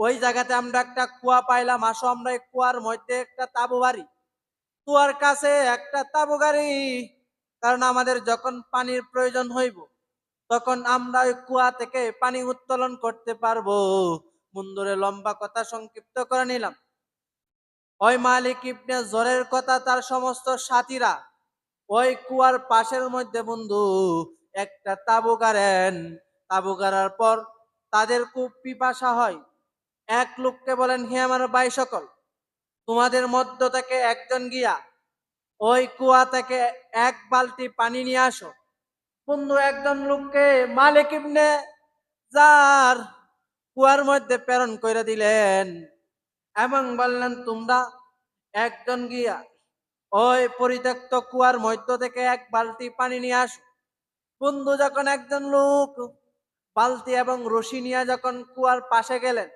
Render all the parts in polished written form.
ওই জায়গাতে আমরা একটা কুয়া পাইলাম, আসো আমরা এই কুয়ার মধ্যে একটা তাঁবু গাড়ি, কুয়ার কাছে একটা তাঁবু গাড়ি, কারণ আমাদের যখন পানির প্রয়োজন হইব তখন আমরা ওই কুয়া থেকে পানি উত্তোলন করতে পারবো। বন্ধুরে লম্বা কথা সংক্ষিপ্ত করে নিলাম, ওই মালিক ইবনে জরের কথা তার সমস্ত সাথীরা ওই কুয়ার পাশের মধ্যে বন্ধু একটা তাঁবু গাড়েন। তাঁবু গাড়ার পর তাদের খুব পিপাসা হয়। এক লোককে বলেন, হে আমার ভাই সকল, তোমাদের মধ্য থেকে একজন গিয়া ওই কুয়া থেকে এক বালতি পানি নিয়ে আসো। বন্ধু একজন লোককে মালিক ইবনে জার কুয়ার মধ্যে প্রেরণ করে দিলেন এবং বললেন, তোমরা একজন গিয়া ওই পরিত্যক্ত কুয়ার মধ্য থেকে এক বালতি পানি নিয়ে আসো। বন্ধু যখন একজন লোক বালতি এবং রশি নিয়ে যখন কুয়ার পাশে গেলেন,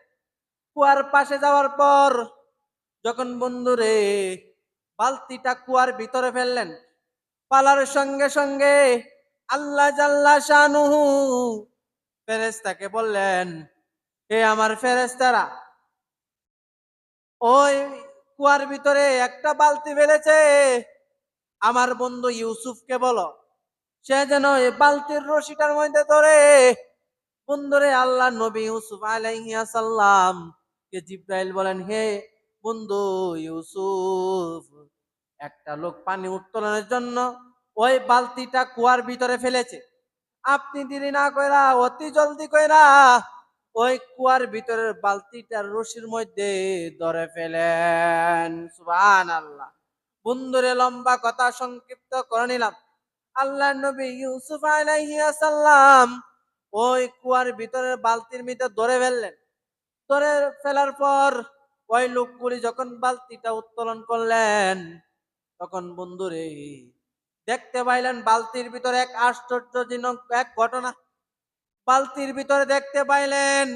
কুয়ার পাশে যাওয়ার পর যখন বন্ধুরে বালতিটা কুয়ার ভিতরে ফেললেন, পালার সঙ্গে সঙ্গে আল্লাহ জাল্লা শানুহু ফেরেশতাকে বললেন, হে আমার ফেরেশতারা, ওই কুয়ার ভিতরে একটা বালতি ফেলেছে, আমার বন্ধু ইউসুফকে বলো সে যেন এই বালতির রশিটার মধ্যে ধরে। বন্ধুরে আল্লাহ নবী ইউসুফ আলাইহিস সালাম কে জিব্রাইল বলেন, হে বন্ধু ইউসুফ, একটা লোক পানি উত্তোলনের জন্য ওই বালতিটা কুয়ার ভিতরে ফেলেছে, আপনি দেরি না কইরা অতি জলদি কইরা ওই কুয়ার ভিতরের বালতিটার রশির মধ্যে ধরে ফেলেন। সুবহানাল্লাহ। বন্ধুরে লম্বা কথা সংক্ষিপ্ত করে নিলাম, আল্লাহ নবী ইউসুফ আলাইহিস সালাম ওই কুয়ার ভিতরের বালতির ভিতরে ধরে ফেললেন। ধরে ফেলার পর ওই লোকগুলি যখন বালতিটা উত্তোলন করলেন, তখন বন্ধুরে দেখতে পাইলেন বালতির ভিতরে এক আশ্চর্যজনক এক ঘটনা। বালতির ভিতরে দেখতে পাইলেন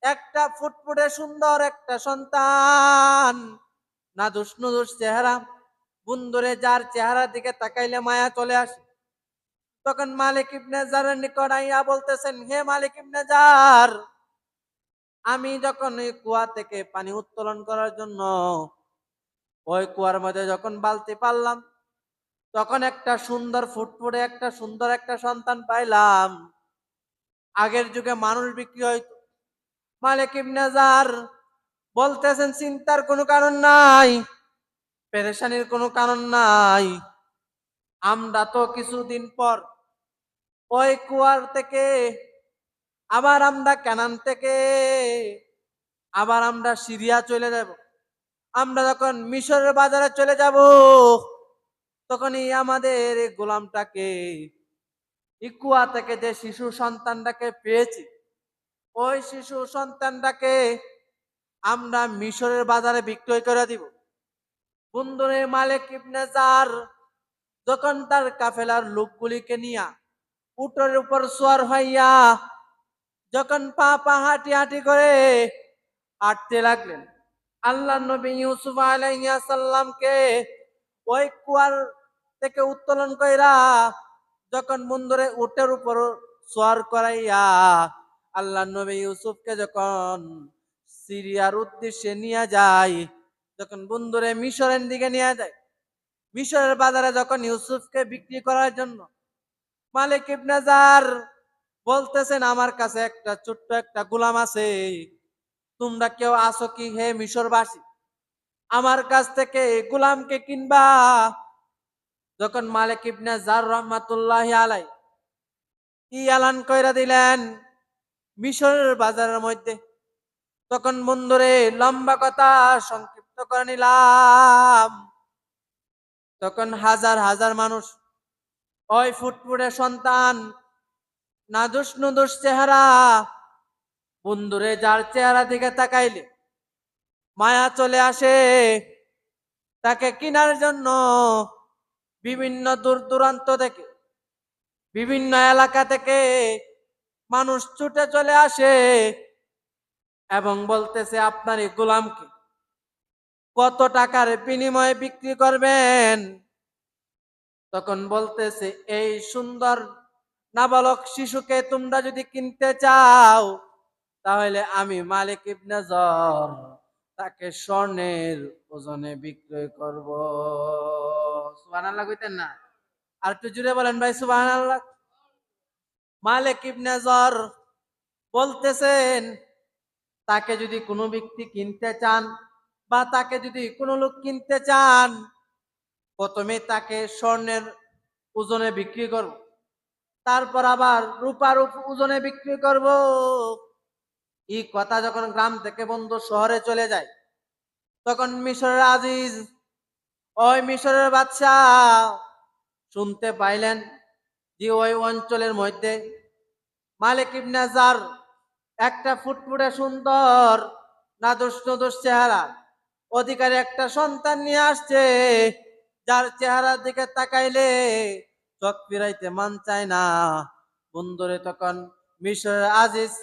একটা ফুটফুটে সুন্দর একটা সন্তান, নাদুস নুদুস চেহারা। বন্ধুরে যার চেহারার দিকে তাকাইলে মায়া চলে আসে। তখন মালিক ইবনে জারের নিকট আইয়া বলতেছেন, হে মালিক ইবনে জার, আমি যখন এই কুয়া থেকে পানি উত্তোলন করার জন্য ওই কুয়ার মধ্যে যখন বালতি পারলাম, তখন একটা সুন্দর ফুটফুটে একটা সুন্দর একটা সন্তান পাইলাম। আগের যুগে মানুষ বিক্রি হইতো। মালিক ইবনে জার বলতেছেন, চিন্তার কোনো কারণ নাই, পেরেশানির কোনো কারণ নাই, আমরা তো কিছুদিন পর ওই কুয়ার থেকে আবার আমরা কানান থেকে আবার আমরা সিরিয়া চলে যাব। আমরা যখন মিশরের বাজারে চলে যাব, তখনই আমাদের এই গোলামটাকে এই কুয়া থেকে যে শিশু সন্তানটাকে পেয়েছি, ওই শিশু সন্তানটাকে আমরা মিশরের বাজারে বিক্রয় করে দিব। বন্ধুরে মালিক ইবনে জার যখন তার কাফেলার লোকগুলিকে নিয়া উটের উপর সওয়ার হইয়া যখন পা পা হাঁটি হাঁটি করে হাঁটতে লাগলেন, আল্লাহ নবী ইউসুফ আলাইহিস সালামকে ওই কুয়ার থেকে উত্তোলন কইরা যখন বন্ধুরে উটের উপর সওয়ার করাইয়া আল্লাহ নবী ইউসুফকে যখন সিরিয়ার উদ্দেশ্যে নিয়ে যায়, যখন বন্ধুরে মিশরের দিকে নিয়ে যায়, মিশরের বাজারে যখন ইউসুফকে বিক্রি করার জন্য মালিক ইবনে জার বলতেছেন, আমার কাছে একটা ছোট্ট একটা গোলাম আছে, তোমরা কেউ আসো কি হে মিশরবাসী, আমার কাছ থেকে গোলামকে কিনবা। যখন মালিক ইবনে জার রহমাতুল্লাহি আলাই কি এলান কইরা দিলেন মিশরের বাজারের মধ্যে, তখন বন্ধুরে লম্বা কথা সংক্ষিপ্ত করে নিলাম, তখন হাজার হাজার মানুষ ওই ফুটফুটে সন্তান, নাদুস নুদুস চেহারা, বন্ধুরে যার চেহারা দিকে তাকাইলে মায়া চলে আসে, তাকে কেনার জন্য বিভিন্ন দূর দূরান্ত থেকে বিভিন্ন এলাকা থেকে মানুষ ছুটে চলে আসে এবং বলতেছে, আপনার এই গোলামকে কত টাকার বিনিময়ে বিক্রি করবেন? তখন বলতেছে, এই সুন্দর নাবালক শিশুকে তোমরা যদি কিনতে চাও, তাহলে আমি মালিক ইবনে জর তাকে স্বর্ণের ওজনে বিক্রয় করব। সুবহানাল্লাহ কইতেন না? আর একটু জুড়ে বলেন ভাই সুবহানাল্লাহ। মালিক ইবনে জর বলতেছেন, তাকে যদি কোনো ব্যক্তি কিনতে চান বা তাকে যদি কোনো লোক কিনতে চান, প্রথমে তাকে স্বর্ণের ওজনে বিক্রি করব, তারপর আবার রূপার ওজনে বিক্রি করব। এই কথা যখন গ্রাম থেকে বন্ধু শহরে চলে যায়, তখন মিশরের আজিজ, ওই মিশরের বাদশা শুনতে পাইলেন যে ওই অঞ্চলের মধ্যে মালিক ইবনে জার একটা ফুটফুটে সুন্দর নাদুস নদুস চেহারা অধিকারী একটা সন্তান নিয়ে আসছে, যার চেহারার দিকে তাকাইলে চোখ ফিরাইতে মন চায় না। বন্ধুরে তখন মিশরের আজিজ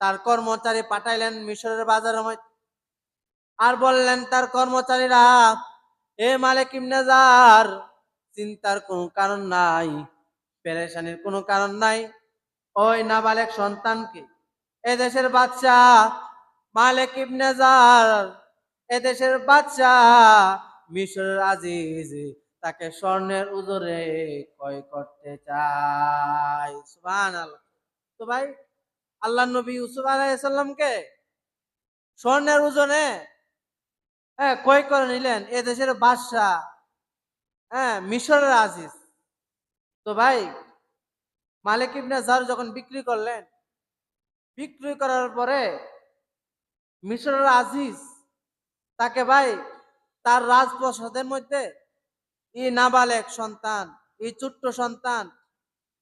তার কর্মচারী পাঠাইলেন মিশরের বাজারের মধ্যে, আর বললেন তার কর্মচারীরা, এ মালিক ইবনে জার, চিন্তার কোনো কারণ নাই, পেরেশানির কোনো কারণ নাই। ওই নাবালেক সন্তানকে এদেশের বাদশাহ মালিক ইবনে জার, এদেশের বাদশাহ মিশরের আজিজ তাকে স্বর্ণের উজরে ক্রয় করতে চায়। সুবহানাল্লাহ। তো ভাই, আল্লাহ নবী ইউসুফ আলাইহিস সালামকে স্বর্ণের ওজনে ক্রয় করে নিলেন এদেশের বাদশাহ, মিশরের আজিজ। তো ভাই, মালিক ইবনে জার যখন বিক্রি করলেন, বিক্রি করার পরে মিশরের আজিজ তাকে ভাই তার রাজপ্রাসাদের মধ্যে এই নাবালেক সন্তান, এই ছোট্ট সন্তান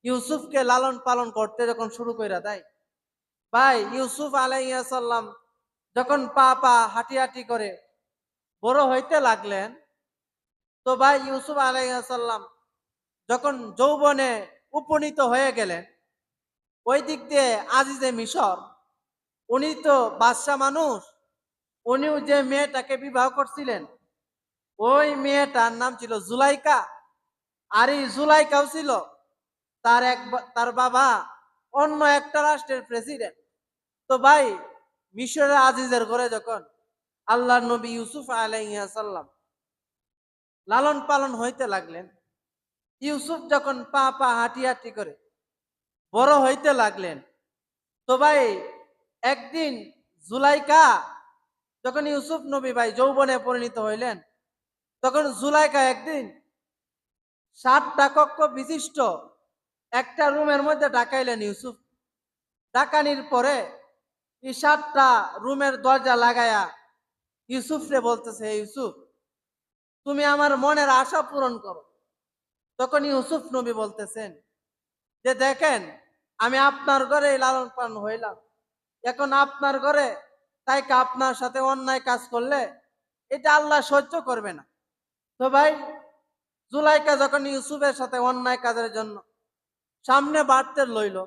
ইউসুফকে লালন পালন করতে যখন শুরু করে দেয়, ভাই ইউসুফ আলাইহিস সালাম যখন পা পা হাঁটি হাঁটি করে বড় হইতে লাগলেন, তো ভাই ইউসুফ আলাইহিস সালাম যখন যৌবনে উপনীত হয়ে গেলেন, ওই দিক দিয়ে আজিজে মিশর, উনি তো বাদশা মানুষ, উনিও যে মেয়েটাকে বিবাহ করছিলেন, ওই মেয়েটার নাম ছিল জুলাইকা। আর এই জুলাইকাও ছিল তার বাবা অন্য একটা রাষ্ট্রের প্রেসিডেন্ট। তো ভাই, মিশরের আজিজের ঘরে যখন আল্লাহ নবী ইউসুফ আলাইহিস সালাম লালন পালন হইতে লাগলেন, ইউসুফ যখন পা পা হাঁটি হাঁটি করে বড় হইতে লাগলেন, তো ভাই একদিন জুলাইকা যখন ইউসুফ নবী ভাই যৌবনে পরিণত হইলেন, তখন জুলাইকা একদিন 7টা কক্ষ বিশিষ্ট একটা রুমের মধ্যে ডাকাইলেন ইউসুফ। ডাকানির পরে এই 7টা রুমের দরজা লাগায়া ইউসুফ রে বলতেছে, ইউসুফ, তুমি আমার মনের আশা পূরণ করো। তখন ইউসুফ নবী বলতেছেন যে, দেখেন, আমি আপনার ঘরে লালন পালন হইলাম, এখন আপনার ঘরে তাই আপনার সাথে অন্যায় কাজ করলে এটা আল্লাহ সহ্য করবে না। তো ভাই, জুলাইকা যখন ইউসুফের সাথে অন্যায় কাজের জন্য সামনে বাড়তে লইল,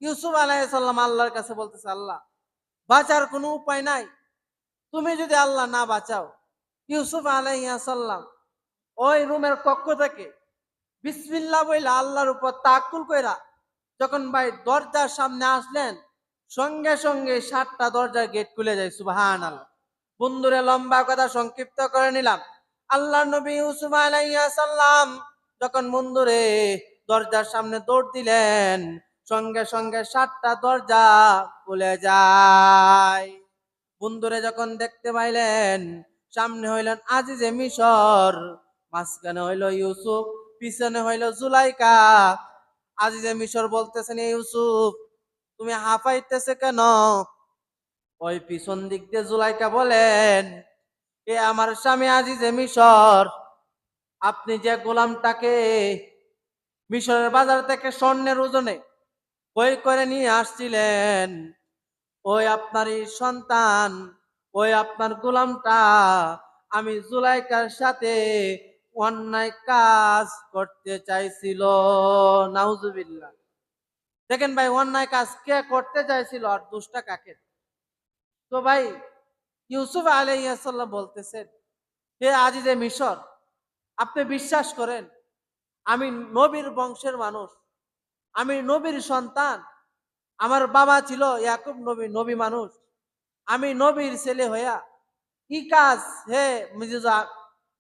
ইউসুফ আলাইহিস সালাম আল্লাহর কাছে বলতেছে, আল্লাহ, বাঁচার কোনো উপায় নাই, তুমি যদি আল্লাহ না বাঁচাও। ইউসুফ আলাইহিস সালাম ওই রুমের কক্ষ থেকে বিসমিল্লাহ বইলা আল্লাহর উপর তাওয়াক্কুল কইরা যখন ভাই দরজার সামনে আসলেন, সঙ্গে সঙ্গে 7টা দরজার গেট খুলে যায়। সুবহানাল্লাহ। বন্ধুরে, লম্বা কথা সংক্ষিপ্ত করে নিলাম। আল্লাহ নবী ইউসুফ আলাইহিস সালাম যখন বন্ধুরে দরজার সামনে দৌড় দিলেন, সঙ্গে সঙ্গে 7টা দরজা খুলে যায়। বন্ধুরে যখন দেখতে পাইলেন, সামনে হইলেন আজিজে মিশর, মাঝখানে হইল ইউসুফ, পিছনে হইল জুলাইকা। আজিজে মিশর বলতেছেন, ইউসুফ, তুমি হাঁপাইতেছে কেন? ওই পিছন দিক দিয়ে জুলাইকা বলেন, এ আমার স্বামী আজিজে মিশর, আপনি যে গোলামটাকে মিশরের বাজার থেকে স্বর্ণের ওজনে ক্রয় করে নিয়ে আসছিলেন, ওই আপনারই সন্তান, ওই আপনার গোলামটা আমি জুলাইকার সাথে অন্যায় কাজ করতে চাইছিল। নাউজুবিল্লাহ। দেখেন ভাই, অন্যায় কাজ কে করতে চাইছিল আর দোষটা কাকে? তো ভাই, ইউসুফ আলাইহিস সালাম বলতেছেন, হে আজিজে মিশর, আপনি বিশ্বাস করেন আমি নবীর বংশের মানুষ, আমি নবীর সন্তান, আমার বাবা ছিল ইয়াকুব নবী, নবী মানুষ, আমি নবীর ছেলে হইয়া কি কাজ হে মির্জা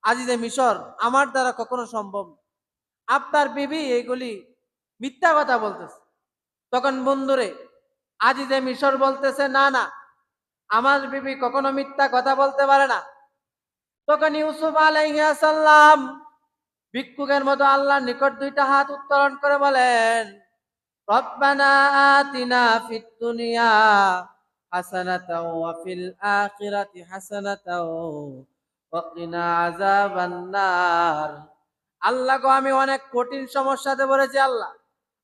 আজিজে মিশর আমার দ্বারা কখনো সম্ভব না। আপনার বিবি এগুলি মিথ্যা কথা বলতেছে। তখন বন্ধুরে আজিজে মিশর বলতেছে, না না, আমার বিবি কখনো মিথ্যা কথা বলতে পারে না। তখন ইউসুফ আলাইহিস সালাম ভিক্ষুকের মতো আল্লাহর নিকট দুইটা হাত উত্তোলন করে বলেন, রব্বানা আতিনা ফিদ দুনিয়া হাসানাতাও ওয়া ফিল আখিরাতি হাসানাতাও ওয়া কিনা আযাবান নার। আল্লাহ গো, আমি অনেক কঠিন সমস্যাতে পড়েছি আল্লাহ।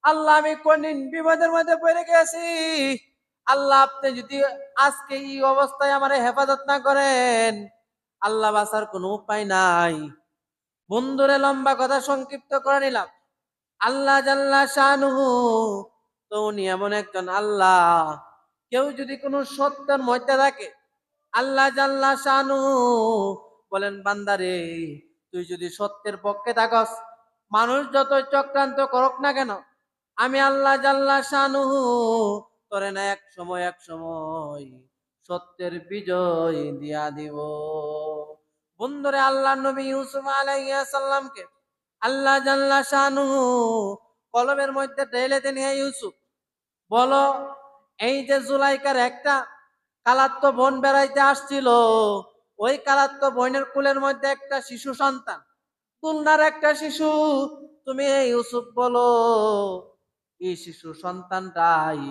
আল্লাহ, আমি কঠিন বিপদের মধ্যে পড়ে গেছি। আল্লাহ, আপনি যদি আজকে এই অবস্থায় আমার হেফাজত না করেন, আল্লাহ বাঁচার কোনো উপায় নাই। বন্ধুরে লম্বা কথা সংক্ষিপ্ত করে নিলাম। আল্লাহ জাল্লা শানুহু তো উনি এমন একজন আল্লাহ, কেউ যদি কোনো সত্যের মধ্যে থাকে, আল্লাহ জাল্লা শানুহু বলেন, বান্দারে তুই যদি সত্যের পক্ষে থাকস, মানুষ যতই চক্রান্ত করুক না কেন, আমি আল্লাহ জাল্লা শানুহু তোরে না এক সময় এক সময় সত্যের বিজয় দিয়া দিব। বন্ধুরে আল্লাহ নবী ইউসুফ আলাইহিস সালামকে আল্লাহ জাল্লা শানুহু কলমের মধ্যে ঢেলে দেন, হে ইউসুফ বলো, এই যে জুলাইকার একটা কালাত্ম বোন বেড়াইতে আসছিল, ওই কালাত্ম বোনের কুলের মধ্যে একটা শিশু সন্তান, তুলনার একটা শিশু, তুমি এই ইউসুফ বলো, এই শিশু সন্তানটাই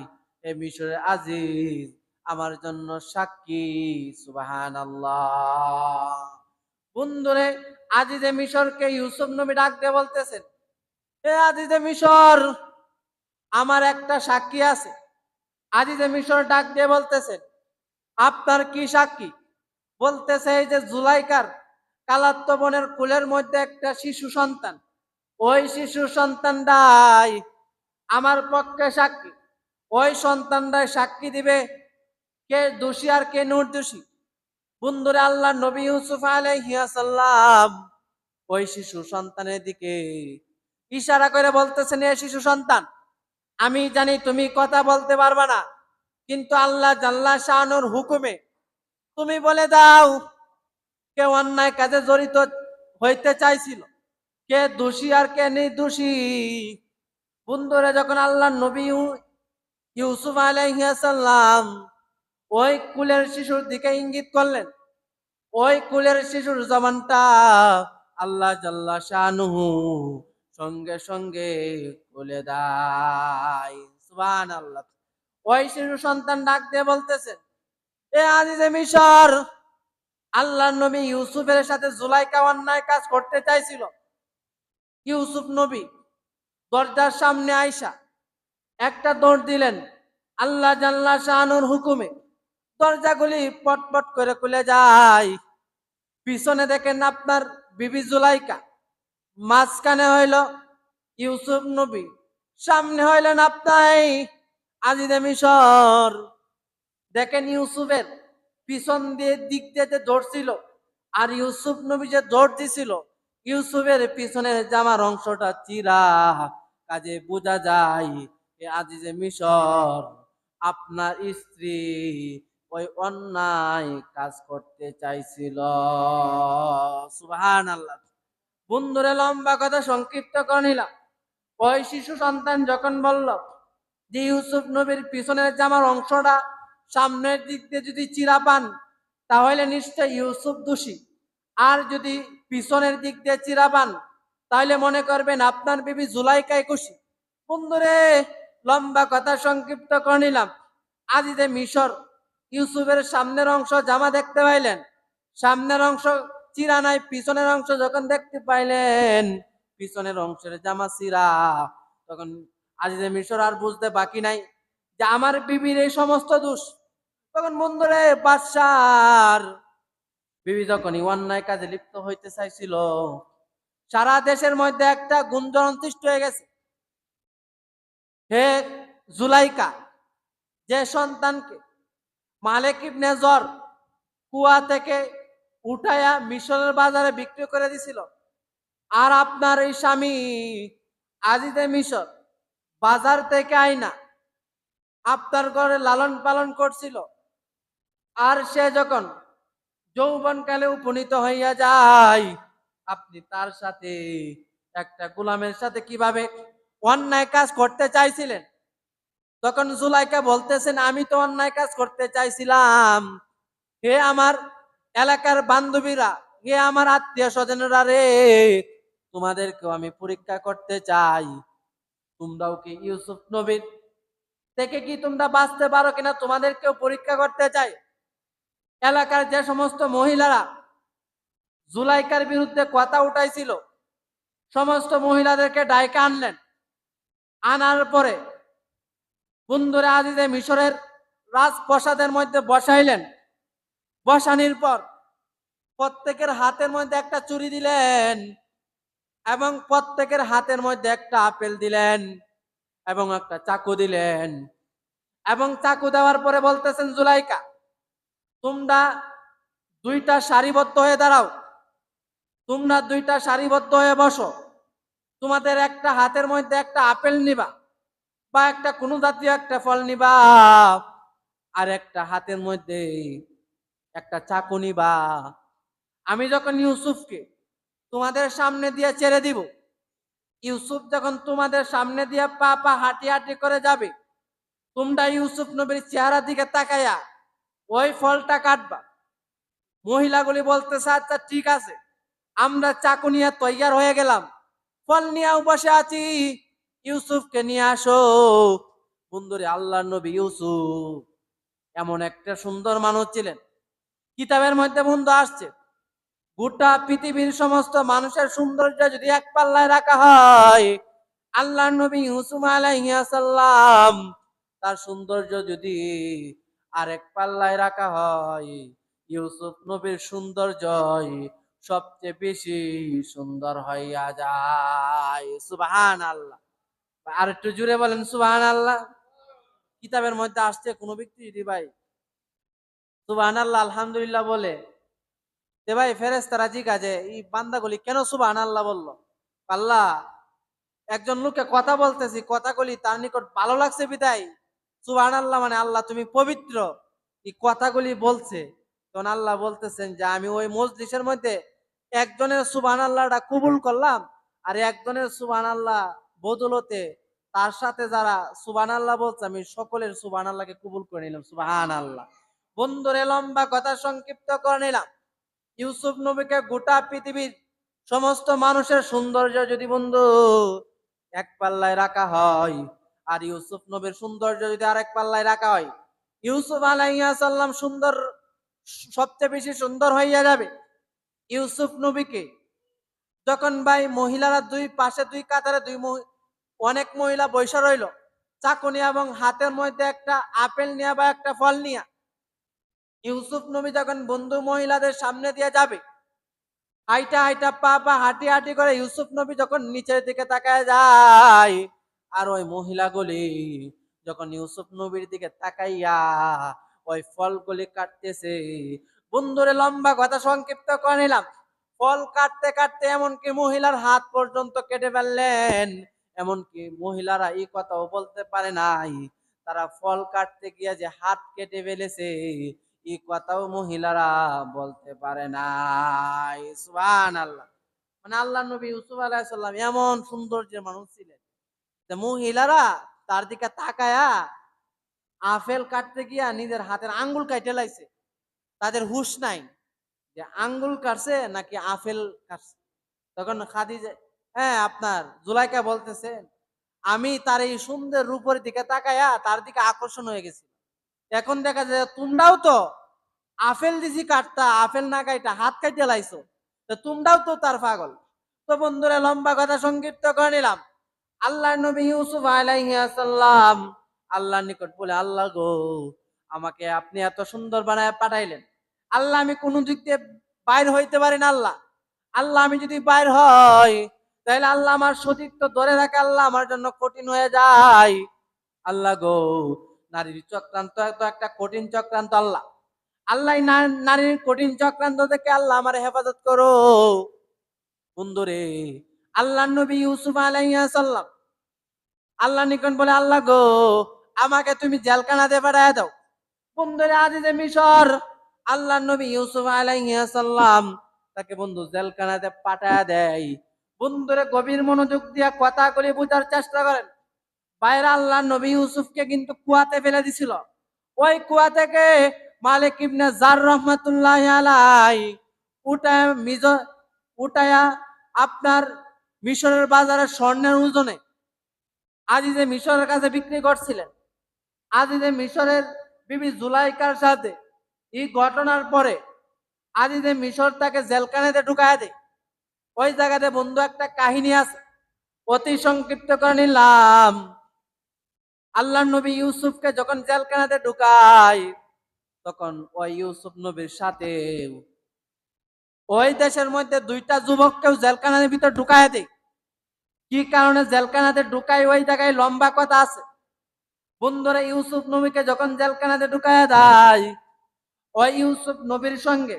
এ মিশরের আজিজ আমার জন্য সাক্ষী। সুবহানাল্লাহ। বন্ধুরে আজিজে মিশরকে ইউসুফ নবী ডাক দিয়ে বলতেছেন, এ আজিজে মিশর, আমার একটা সাক্ষী আছে। আজিজে মিশর ডাক দিয়ে বলতেছেন, আপনার কি সাক্ষী? বলতেছে, এই যে জুলাইকার কালাত্ম বোনের কুলের মধ্যে একটা শিশু সন্তান, ওই শিশু সন্তানটাই আমার পক্ষে সাক্ষী। ওই সন্তানটাই সাক্ষী দিবে কে দোষী আর কে নির্দোষী। বন্ধুরে আল্লাহ নবী ইউসুফ আলাইহিস সালাম ওই শিশু সন্তানের দিকে ইশারা করে বলতেছেন, এ শিশু সন্তান, আমি জানি তুমি কথা বলতে পারবা না, কিন্তু আল্লাহ জাল্লা শানুর হুকুমে তুমি বলে দাও, কে অন্যায় কাজে জড়িত হইতে চাইছিল, কে দোষী আর কে নির্দোষী। বন্ধুরা যখন আল্লাহ নবী ইউসুফ আলাইহিস সালাম ওই কুলের শিশুর দিকে ইঙ্গিত করলেন, ওই কুলের শিশুর জবানটা আল্লাহ জাল্লা শানুহু সঙ্গে সঙ্গে খুলে দেয়। সুবহানাল্লাহ। ওই শিশু সন্তান ডাক দিয়ে বলতেছে, এ আজিজে মিশর, আল্লাহ নবী ইউসুফের সাথে জুলাইকা অন্যায় কাজ করতে চাইছিল। ইউসুফ নবী দরজার সামনে আইসা একটা দৌড় দিলেন, আল্লাহ জাল্লা শানুর হুকুমে দরজাগুলি পটপট করে খুলে যায়। পিছনে দেখেন আপনার বিবি জুলাইকা, মাঝখানে হইল ইউসুফ নবী, সামনে হইলেন আপনার আজিজে মিশর। দেখেন ইউসুফের পিছন দিয়ে দিক দিয়ে যে ধরছিল, আর ইউসুফ নবী যে দৌড় দিছিল, ইউসুফের পিছনের জামার অংশটা চিরা, কাজে বোঝা যায় এ আজিজে মিশর আপনার স্ত্রী ওই অন্যায় কাজ করতে চাইছিল। সুবহানাল্লাহ। বন্ধুরে লম্বা কথা সংক্ষিপ্ত করে নিলাম। ওই শিশু সন্তান যখন বলল যে ইউসুফ নবীর পিছনের জামার অংশটা সামনের দিক দিয়ে যদি চিরা পান, তাহলে নিশ্চয় ইউসুফ দোষী, আর যদি পিছনের দিক দিয়ে চিরা পান, তাহলে মনে করবেন আপনার বিবি জুলাইকায় খুশি। বন্ধুরে লম্বা কথা সংক্ষিপ্ত করে নিলাম। আজিজে মিশর ইউসুফের সামনের অংশ জামা দেখতে পাইলেন, সামনের অংশ চিরা নাই, পিছনের অংশ যখন দেখতে পাইলেন পিছনের অংশের জামা চিরা, তখন আজিজে মিশর আর বুঝতে বাকি নাই যে আমার বিবির এই সমস্ত দোষ। তখন বন্ধুরে বাদশার বিবি যখনই অন্যায় কাজে লিপ্ত হইতে চাইছিল, সারা দেশের মধ্যে একটা গুঞ্জন সৃষ্টি হয়ে গেছে, হে জুলাইকা যে সন্তানকে মালিক ইবনে জর কুয়া থেকে উঠাইয়া মিশরের বাজারে বিক্রি করে দিছিল, আর আপনার এই স্বামী আজিজে মিশর বাজার থেকে আইনা আপনার ঘরে লালন পালন করছিল। আর সে যখন যৌবনকালে উপনীত হইয়া যায়, আপনি তার সাথে একটা গোলামের সাথে কিভাবে অন্যায় কাজ করতে চাইছিলেন। তখন জুলাইকা বলতেছেন, আমি তো অন্যায় কাজ করতে চাইছিলাম। হে আমার এলাকার বান্ধবীরা, হে আমার আত্মীয় স্বজনেরা রে, তোমাদেরকেও আমি পরীক্ষা করতে চাই। তোমরাও কি ইউসুফ নবীর থেকে কি তোমরা বাঁচতে পারো কিনা তোমাদেরকেও পরীক্ষা করতে চাই। এলাকার যে সমস্ত মহিলারা জুলাইকার বিরুদ্ধে কথা উঠাইছিল, সমস্ত মহিলাদেরকে ডাইকে আনলেন। আনার পরে বন্ধুরে আজিজে মিশরের রাজপ্রাসাদের মধ্যে বসাইলেন। বসানির পর প্রত্যেকের হাতের মধ্যে একটা চুরি দিলেন এবং প্রত্যেকের হাতের মধ্যে একটা আপেল দিলেন এবং একটা চাকু দিলেন। এবং চাকু দেওয়ার পরে বলতেছেন, জুলাইকা, তোমরা দুইটা সারিবদ্ধ হয়ে দাঁড়াও, তোমরা দুইটা সারিবদ্ধ হয়ে বসো। তোমাদের একটা হাতের মধ্যে একটা আপেল নিবা বা একটা কোনো জাতীয় একটা ফল নিবা, আর একটা হাতের মধ্যে একটা চাকু নিবা। আমি যখন ইউসুফকে তোমাদের সামনে দিয়ে ছেড়ে দিব, ইউসুফ যখন তোমাদের সামনে দিয়ে পা পা হাঁটি হাঁটি করে যাবে, তোমরা ইউসুফ নবীর চেহারা দিকে তাকাইয়া ওই ফলটা কাটবা। মহিলাগুলি বলতেছে, আচ্ছা ঠিক আছে, আমরা চাকু নিয়ে তৈয়ার হয়ে গেলাম, ফল নিয়েও বসে আছি, ইউসুফকে নিয়ে আসো। বন্ধুরে, আল্লাহর নবী ইউসুফ এমন একটা সুন্দর মানুষ ছিলেন। কিতাবের মধ্যে বন্ধু আসছে, গোটা পৃথিবীর সমস্ত মানুষের সৌন্দর্য যদি এক পাল্লায় রাখা হয়, আল্লাহর নবী ইউসুফ আলাইহিস সালাম তার সৌন্দর্য যদি আরেক পাল্লায় রাখা হয়, ইউসুফ নবীর সৌন্দর্যই সবচেয়ে বেশি সুন্দর হইয়া যায়। সুবহানাল্লাহ। আর একটু জুড়ে বলেন সুবহানাল্লাহ। কিতাবের মধ্যে আসছে, কোনো ব্যক্তি যদি ভাই সুবহানাল্লাহ আলহামদুলিল্লাহ বলে, যে ভাই ফেরেশতারা জিজ্ঞাসা যে এই বান্দাগুলি কেন সুবহানাল্লাহ বললো। আল্লাহ, একজন লোককে কথা বলতেছি, কথাগুলি তার নিকট ভালো লাগছে বিদায় সুবহানাল্লাহ, মানে আল্লাহ তুমি পবিত্র, এই কথাগুলি বলছে। তখন আল্লাহ বলতেছেন যে আমি ওই মজলিসের মধ্যে একজনের সুবহানাল্লাহটা কবুল করলাম, আর একজনের সুবহানাল্লাহ বদলতে তার সাথে যারা সুবহানাল্লাহ বলছে, আমি সকলের সুবহানাল্লাহকে কবুল করে নিলাম। সুবহানাল্লাহ। বন্ধুরে, লম্বা কথা সংক্ষিপ্ত করে নিলাম। ইউসুফ নবীকে গোটা পৃথিবীর সমস্ত মানুষের সৌন্দর্য যদি বন্ধু এক পাল্লায় রাখা হয়, আর ইউসুফ নবীর সৌন্দর্য যদি আরেক পাল্লায় রাখা হয়, ইউসুফ আলাইহিস সালাম সুন্দর, সবচেয়ে বেশি সুন্দর হইয়া যাবে। ইউসুফ নবীকে যখন ভাই মহিলারা দুই পাশে দুই কাতারে অনেক মহিলা বৈশা রইল, চাকুনি এবং হাতের মধ্যে একটা আপেল নিয়ে বা একটা ফল নিয়ে, ইউসুফ নবী যখন বন্ধু মহিলাদের সামনে দিয়ে যাবে, হাইটা হাইটা পা পা হাঁটি হাঁটি করে ইউসুফ নবী যখন নিচের দিকে তাকায় যায়, আর ওই মহিলাগুলি যখন ইউসুফ নবীর দিকে তাকাইয়া ওই ফলগুলি কাটতেছে। বন্ধুরে, লম্বা কথা সংক্ষিপ্ত করে নিলাম। ফল কাটতে কাটতে এমনকি মহিলার হাত পর্যন্ত কেটে ফেললেন। এমনকি মহিলারা এই কথাও বলতে পারে নাই, তারা ফল কাটতে গিয়ে যে হাত কেটে ফেলেছে, এই কথাও মহিলারা বলতে পারে নাই। সুবহানাল্লাহ। মানে আল্লাহ নবী ইউসুফ আলাইহিস সালাম এমন সৌন্দর্যের মানুষ ছিলেন যে মহিলারা তার দিকে তাকায়া আপেল কাটতে গিয়া নিজের হাতের আঙ্গুল কাটে লাইছে। তাদের হুঁশ নাই যে আঙ্গুল কাটছে নাকি আপেল কাটছে। তখন খাদিজা, হ্যাঁ আপনার জুলাইকা বলতেছে, আমি তার এই সুন্দর রূপের দিকে তাকায়া তার দিকে আকর্ষণ হয়ে গেছি। এখন দেখা যায় তোমরাও তো আপেল দিছি কাটতা, আপেল না কাইটা হাত কাটতে লাইছো, তো তোমরাও তো তার পাগল। তো বন্ধুরা, লম্বা কথা সংক্ষিপ্ত করে নিলাম। আল্লাহ নবী ইউসুফ আলাইহিস সালাম আল্লাহর নিকট বলে, আল্লাহ গো, আমাকে আপনি এত সুন্দর বানায় পাঠাইলেন, আল্লাহ আমি কোন দিক দিয়ে বাইর হইতে পারি না। আল্লাহ, আল্লাহ আমি যদি বাইর হয়, তাহলে আল্লাহ আমার সতীত্ব ধরে রাখে আল্লাহ আমার জন্য কঠিন হয়ে যায়। আল্লাহ গো, নারীর চক্রান্ত তো একটা কঠিন চক্রান্ত। আল্লাহ, আল্লাহ নারীর কঠিন চক্রান্ত থেকে আল্লাহ আমার হেফাজত করো। বন্ধুরে, আল্লাহ নবী ইউসুফ আলাইহিস সালাম আল্লাহ নিকট বলে, আল্লাহ গো, আমাকে তুমি জেলখানাতে পাঠায় দাও। বন্ধুরে আজিজে মিশর আল্লাহ নবী ইউসুফ আলাইহিস সালাম তাকে বন্ধু জেলখানাতে পাঠায় দেয়। বন্ধুরে গভীর মনোযোগ দিয়া কথাগুলি বোঝার চেষ্টা করেন। বাইরে আল্লাহ নবী ইউসুফকে কিন্তু কুয়াতে ফেলে দিছিল। ওই কুয়া থেকে মালিক ইবনে জার রহমাতুল্লাহ আলাই উঠায় উঠায়া আপনার মিশরের বাজারে স্বর্ণের ওজনে আজিজে মিশরের কাছে বিক্রি করছিলেন। আজিজে মিশরের বিবি জুলাইকার সাথে এই ঘটনার পরে আজিজে মিশর তাকে জেলখানাতে ঢুকায় দেয়। ওই জায়গাতে বন্ধু একটা কাহিনী আছে, অতি সংক্ষিপ্ত করে নিলাম। আল্লাহ নবী ইউসুফকে যখন জেলখানাতে ঢুকায় তখন ওই ইউসুফ নবীর সাথে ওই দেশের মধ্যে দুইটা যুবককেও জেলখানার ভিতর ঢুকায় দেয়। কি কারণে জেলখানাতে ঢুকায় ওই জায়গায় লম্বা কথা আছে। বন্ধুরা ইউসুফ নবীকে যখন জেলখানাতে ঢুকায় দেয় ওই ইউসুফ নবীর সঙ্গে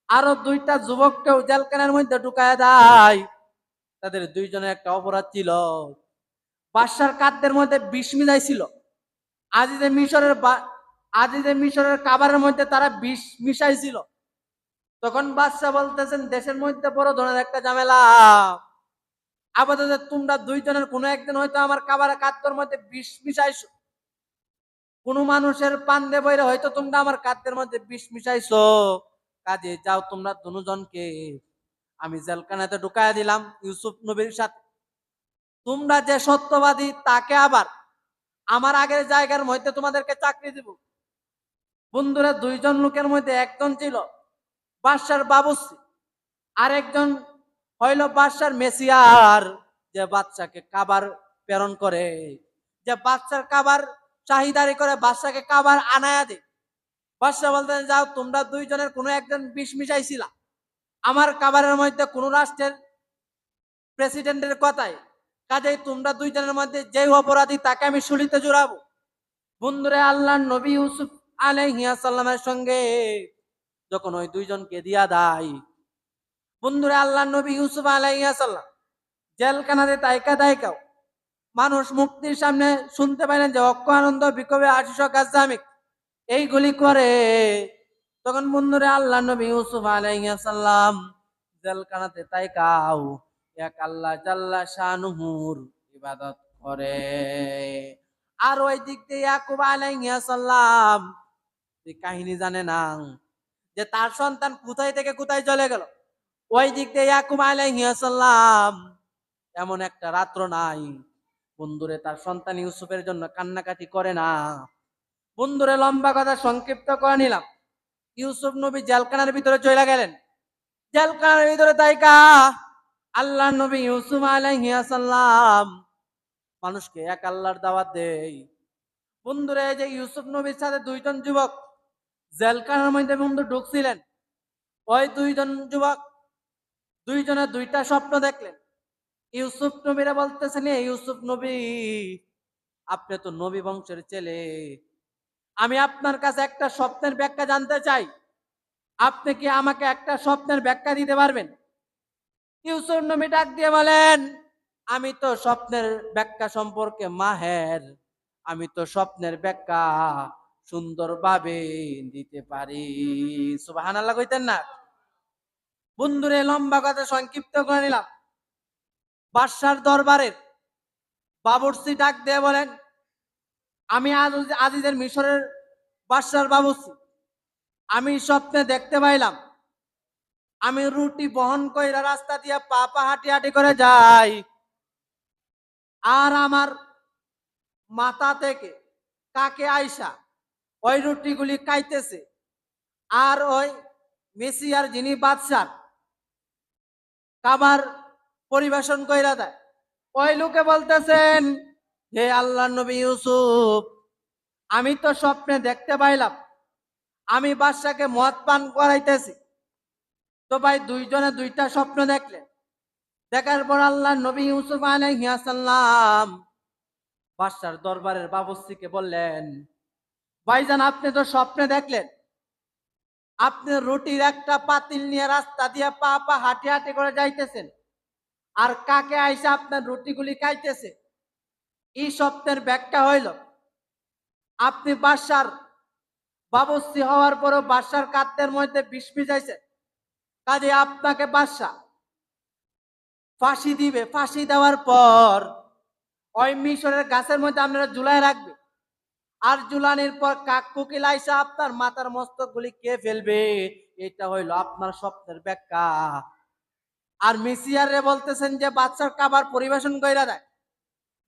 আরো দুইটা যুবককেও জেলখানার মধ্যে ঢুকায় দেয়। তাদের দুইজনের একটা অপরাধ ছিল, বাদশার খাদ্যের মধ্যে বিষ মিলাইছিল। আজিজে মিশরের খাবারের মধ্যে তারা বিষ মিশাইছিল। তখন বাদশা বলতেছেন দেশের মধ্যে বড় ধরনের একটা ঝামেলা, আপাতত তোমরা দুইজনের কোনো একদিন হয়তো আমার খাদ্যের মধ্যে বিষ মিশাইছো, কোনো মানুষের পান্ডে বইরে হয়তো তোমরা আমার খাদ্যের মধ্যে বিষ মিশাইছো। কাজে যাও তোমরা দুজনকে আমি জেলখানাতে ঢুকাইয়া দিলাম ইউসুফ নবীর সাথে। তোমরা যে সত্যবাদী তাকে আবার আমার আগের জায়গার মধ্যে তোমাদেরকে চাকরি দিব। বন্ধুরা দুইজন লোকের মধ্যে একজন ছিল বাদশার বাবুর্চি, আর একজন হইল বাদশার মেসিয়ার, যে বাচ্চাকে খাবার প্রেরণ করে, যে বাচ্চার খাবার চাহিদারি করে বাদশাকে খাবার আনায়া দেয়। বাদশা বলতেন যাও তোমরা দুইজনের কোনো একজন বিষ মিশাইছিলা আমার খাবারের মধ্যে কোন রাষ্ট্রের প্রেসিডেন্টের কথায়, কাজেই তোমরা দুইজনের মধ্যে যে অপরাধী তাকে আমি শুলিতে জোড়াবো। বন্ধুরে আল্লাহ নবী ইউসুফ আলাইহিস সালামের সঙ্গে যখন ওই দুইজনকে দিয়া দেয়, বন্ধুরে আল্লাহ নবী ইউসুফ আলাইহিস সালাম জেলখানাতে তাইকাও মানুষ মুক্তির সামনে শুনতে পাইলেন যে অক্ষ আনন্দ বিকবে আশিস গাজামিক এইগুলি করে। তখন বন্ধুরে আল্লাহ নবী ইউসুফ আলাইহিস সালাম জেলখানাতে তাইকাও এক আল্লাহ জাল্লা শানুহুর ইবাদত করে। আর ওই দিক দিয়ে ইয়াকুব আলাইহিস সালাম কাহিনী জানে না যে তার সন্তান কোথায় থেকে কোথায় চলে গেল। ওই দিক দিয়ে ইয়াকুব আলাইহিস সালাম এমন একটা রাত্র নাই বন্ধুরে তার সন্তান ইউসুফের জন্য কান্নাকাটি করে না। বন্ধুরে লম্বা কথা সংক্ষিপ্ত করে নিলাম। ইউসুফ নবী জেলখানার ভিতরে চলে গেলেন। জেলখানার ভিতরে তাইকা আল্লাহ নবী ইউসুফ আলাইহিস সালাম মানুষকে এক আল্লাহর দাওয়াত দেয়। বন্ধুরে যে ইউসুফ নবীর সাথে দুইজন যুবক জেলখানার মধ্যে বন্ধু ঢুকছিলেন, ওই দুইজন যুবক দুইজনে দুইটা স্বপ্ন দেখলেন। ইউসুফ নবীরা বলতেছেন ইউসুফ নবী আপনি তো নবী বংশের ছেলে, আমি আপনার কাছে একটা স্বপ্নের ব্যাখ্যা জানতে চাই, আপনি কি আমাকে একটা স্বপ্নের ব্যাখ্যা দিতে পারবেন? ইউসুফ নবী ডাক দিয়ে বলেন আমি তো স্বপ্নের ব্যাখ্যা সম্পর্কে মাহের, আমি তো স্বপ্নের ব্যাখ্যা সুন্দরভাবে দিতে পারি। সুবহানাল্লাহ কইতেন না? বন্ধুরে লম্বা কথা সংক্ষিপ্ত করে নিলাম। বাদশার দরবারের বাবুর্চি ডাক দিয়ে বলেন আমি আজিজের মিশরের বাদশার বাবুর্চি, আমি স্বপ্নে দেখতে পাইলাম আমি রুটি বহন কইরা রাস্তা দিয়ে পা পা হাঁটি হাঁটি করে যাই, আর আমার মাথা থেকে কাকে আইসা ওই রুটিগুলি খাইতেছে, আর ওই মেসিয়ার যিনি বাদশার খাবার পরিবেশন কইরা দেয়। ওই লোকে বলতেছেন হে আল্লাহ নবী ইউসুফ আমি তো স্বপ্নে দেখতে পাইলাম আমি বাদশাকে মদ পান করাইতেছি। তো ভাই দুইজনে দুইটা স্বপ্ন দেখলেন। দেখার পর আল্লাহ নবী ইউসুফ আলাইহিস সালাম বাদশার দরবারের বাবুর্চিকে বললেন ভাইজান আপনি তো স্বপ্নে দেখলেন আপনি রুটির একটা পাতিল নিয়ে রাস্তা দিয়ে পা পা হাঁটি হাঁটি করে যাইতেছেন, আর কাকে আইসা আপনার রুটিগুলি খাইতেছে। এই স্বপ্নের ব্যাখ্যা হইল আপনি বাদশার বাবুর্চি হওয়ার পরও বাদশার খাদ্যের মধ্যে বিষ মিশাইছে, কাজে আপনাকে বাদশা ফাঁসি দিবে। ফাঁসি দেওয়ার পর ওই মিশরের গাছের মধ্যে আপনারা ঝুলাই রাখবে। আর ঝুলানির পর কাক কোকিল আইসা আপনার মাথার মস্তক গুলি কে ফেলবে। এটা হইলো আপনার স্বপ্নের ব্যাখ্যা। আর মিসিয়ারে বলতেছেন যে বাদশার খাবার পরিবেশন কইরা দেয়।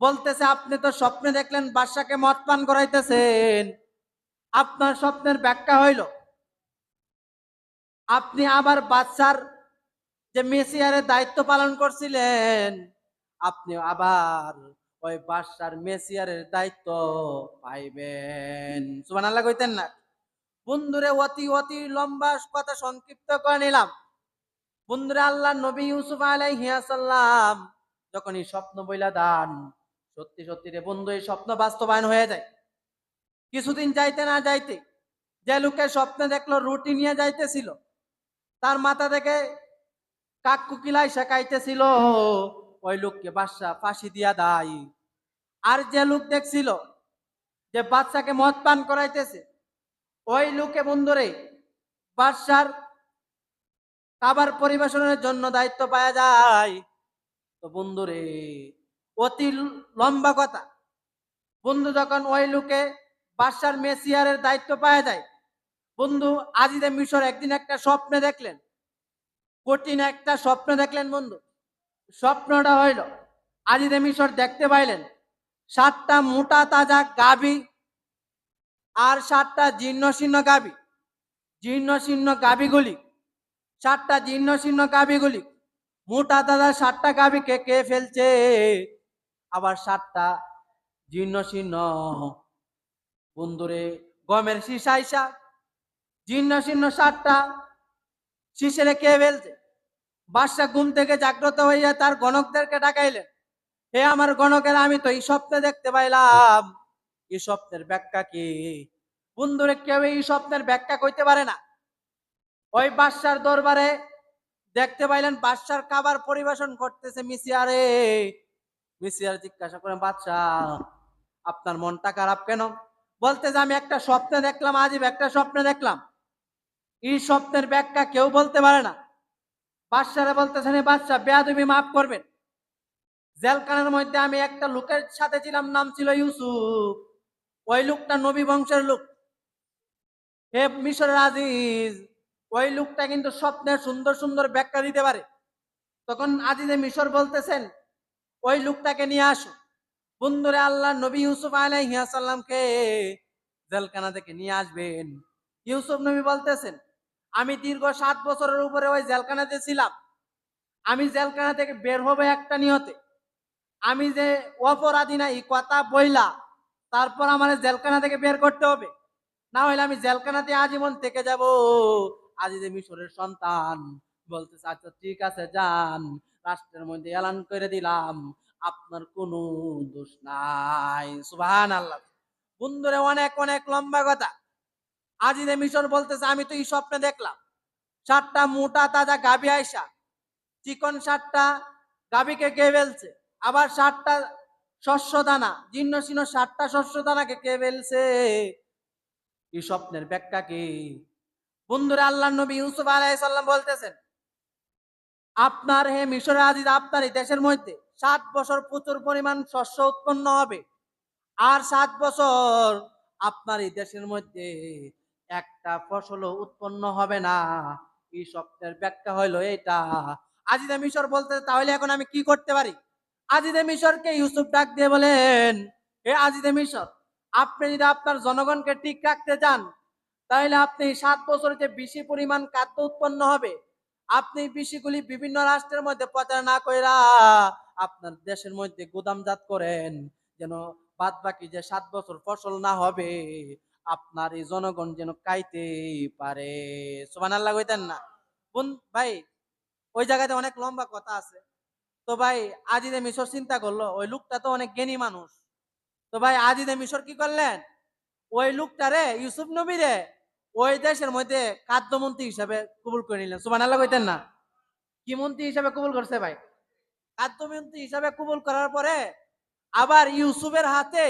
বলতেছে আপনি তো স্বপ্নে দেখলেন বাদশাকে মদ পান করাইতেছেন। আপনার স্বপ্নের ব্যাখ্যা হইল আপনি আবার বাদশার যে মেসিয়ারের দায়িত্ব পালন করছিলেন, আপনি আবার ওই বাদশার মেসিয়ারের দায়িত্ব পাইবেন। সুবহানাল্লাহ কইতেন না? বন্ধুরে অতি অতি লম্বা কথা সংক্ষিপ্ত করে নিলাম। বন্ধুরে আল্লাহ নবী ইউসুফ আলাইহিস সালাম যখন এই স্বপ্ন বইলা দান, সত্যি সত্যি রে বন্ধু এই স্বপ্ন বাস্তবায়ন হয়ে যায়। কিছুদিন যাইতে না যাইতে যে লোকের স্বপ্নে দেখলো রুটি নিয়ে যাইতেছিল, তার মাথা থেকে কাক কুকিলাই শেখাইতেছিল, ওই লোককে বাদশা ফাঁসি দিয়া দেয়। আর যে লোক দেখছিল যে বাচ্চাকে মদ পান করাইতেছে, ওই লোকে বন্ধুরে বাদশার খাবার পরিবেশনের জন্য দায়িত্ব পাওয়া যায়। তো বন্ধুরে অতি লম্বা কথা, বন্ধু যখন ওই লোকে বাদশার মেসিয়ারের দায়িত্ব পাওয়া যায়, বন্ধু আজিদে মিশর একদিন একটা স্বপ্নে দেখলেন, কঠিন একটা স্বপ্ন দেখলেন বন্ধু। স্বপ্নটা হইল আজিদে মিশর দেখতে পাইলেন 7টা মোটা তাজা গাভী আর 7টা জীর্ণ শীর্ণ গাভী। জীর্ণ শীর্ণ গাভীগুলি 7টা জীর্ণ শীর্ণ গাভীগুলি মোটা তাজা 7টা গাভীকে কে ফেলছে। আবার 7টা জীর্ণ শীর্ণ বন্ধুরে গমের শীষাইসা জীর্ণ শীর্ণ 7টা শিশিরে কে ফেলছে। বাদশা ঘুম থেকে জাগ্রত হইয়া তার গণকদেরকে ডাকাইলেন, হে আমার গণকের, আমি তো এই স্বপ্নে দেখতে পাইলাম, এই স্বপ্নের ব্যাখ্যা কি? বন্ধুরে কেউ এই স্বপ্নের ব্যাখ্যা কইতে পারে না। ওই বাদশার দরবারে দেখতে পাইলেন বাদশার খাবার পরিবেশন করতেছে মিসিয়ারে। মিসিয়ার জিজ্ঞাসা করেন, বাদশা আপনার মনটা খারাপ কেন? বলতে যে আমি একটা স্বপ্নে দেখলাম, আজীব একটা স্বপ্নে দেখলাম, এই স্বপ্নের ব্যাখ্যা কেউ বলতে পারে না। বাদশারে বলতেছেন, বাদশা বেয়াদবি মাফ করবেন, জেলখানার মধ্যে আমি একটা লোকের সাথে ছিলাম, নাম ছিল ইউসুফ। ওই লোকটা নবী বংশের লোক। হে মিশরের আজিজ, ওই লোকটা কিন্তু স্বপ্নের সুন্দর সুন্দর ব্যাখ্যা দিতে পারে। তখন আজিজে মিশর বলতেছেন, ওই লোকটাকে নিয়ে আসো। বন্ধুরে আল্লাহ নবী ইউসুফ আলাইহিস সালামকে জেলখানা থেকে নিয়ে আসবেন। ইউসুফ নবী বলতেছেন, আমি দীর্ঘ 7 বছরের উপরে ওই জেলখানাতে ছিলাম। আমি জেলখানা থেকে বের হবে একটা নিয়তে, আমি যে অপরাধী না এই কথা বইলা তারপর আমার জেলখানা থেকে বের করতে হবে, না হলে আমি জেলখানাতে আজীবন থেকে যাব। আজিজে মিশরের সন্তান বলতেছে, আচ্ছা ঠিক আছে যান, রাষ্ট্রের মধ্যে এলান করে দিলাম আপনার কোনো দোষ নাই। সুবহানাল্লাহ। বন্ধুরে অনেক অনেক লম্বা কথা। আজিজে মিশর বলতেছে, আমি তো এই স্বপ্নে দেখলাম 7টা মোটা তাজা গাভী আইসা চিকন 7টা গাভীকে কে ফেলছে। আবার 7টা শস্য দানা জীর্ণ শীর্ণ 7টা শস্য দানাকে কে ফেলছে। এই স্বপ্নের ব্যাখ্যা কি? বন্ধুরা আল্লাহ নবী ইউসুফ আলাইহিস সালাম বলতেছেন, আপনার হে মিশরের আজিজ, আপনার এই দেশের মধ্যে 7 বছর প্রচুর পরিমাণ শস্য উৎপন্ন হবে, আর 7 বছর আপনার এই দেশের মধ্যে একটা ফসলও উৎপন্ন হবে না। এই স্বপ্নের ব্যাখ্যা হইলো এটা। আজিদে মিশর বলতে, তাহলে এখন আমি কি করতে পারি? আজিদে মিশরকে ইউসুফ ডাক দিয়ে বলেন, হে আজিদে মিশর, আপনি যদি আপনার জনগণকে ঠিক রাখতে চান, তাহলে আপনি 7 বছর যে বেশি পরিমাণ খাদ্য উৎপন্ন হবে, আপনি বিষয়গুলি বিভিন্ন রাষ্ট্রের মধ্যে প্রচার না কইরা আপনার দেশের মধ্যে গুদামজাত করেন, যেন বাদ বাকি যে 7 বছর ফসল না হবে আপনার এই জনগণ যেন খাইতে পারে। সুবহানাল্লাহ কইতেন না? কোন ভাই, ওই জায়গাতে অনেক লম্বা কথা আছে। তো ভাই আজিদে মিশর চিন্তা করলো, ওই লোকটা তো অনেক জ্ঞানী মানুষ। তো ভাই আজিদে মিশর কি করলেন, ওই লোকটারে ইউসুফ নবী রে ওই দেশের মধ্যে খাদ্যমন্ত্রী হিসাবে কবুল করে নিলেন। সুবহানাল্লাহ কইতেন না? কি মন্ত্রী হিসাবে কবুল করছে ভাই? খাদ্যমন্ত্রী হিসাবে কবুল করার পরে আবার ইউসুফের হাতে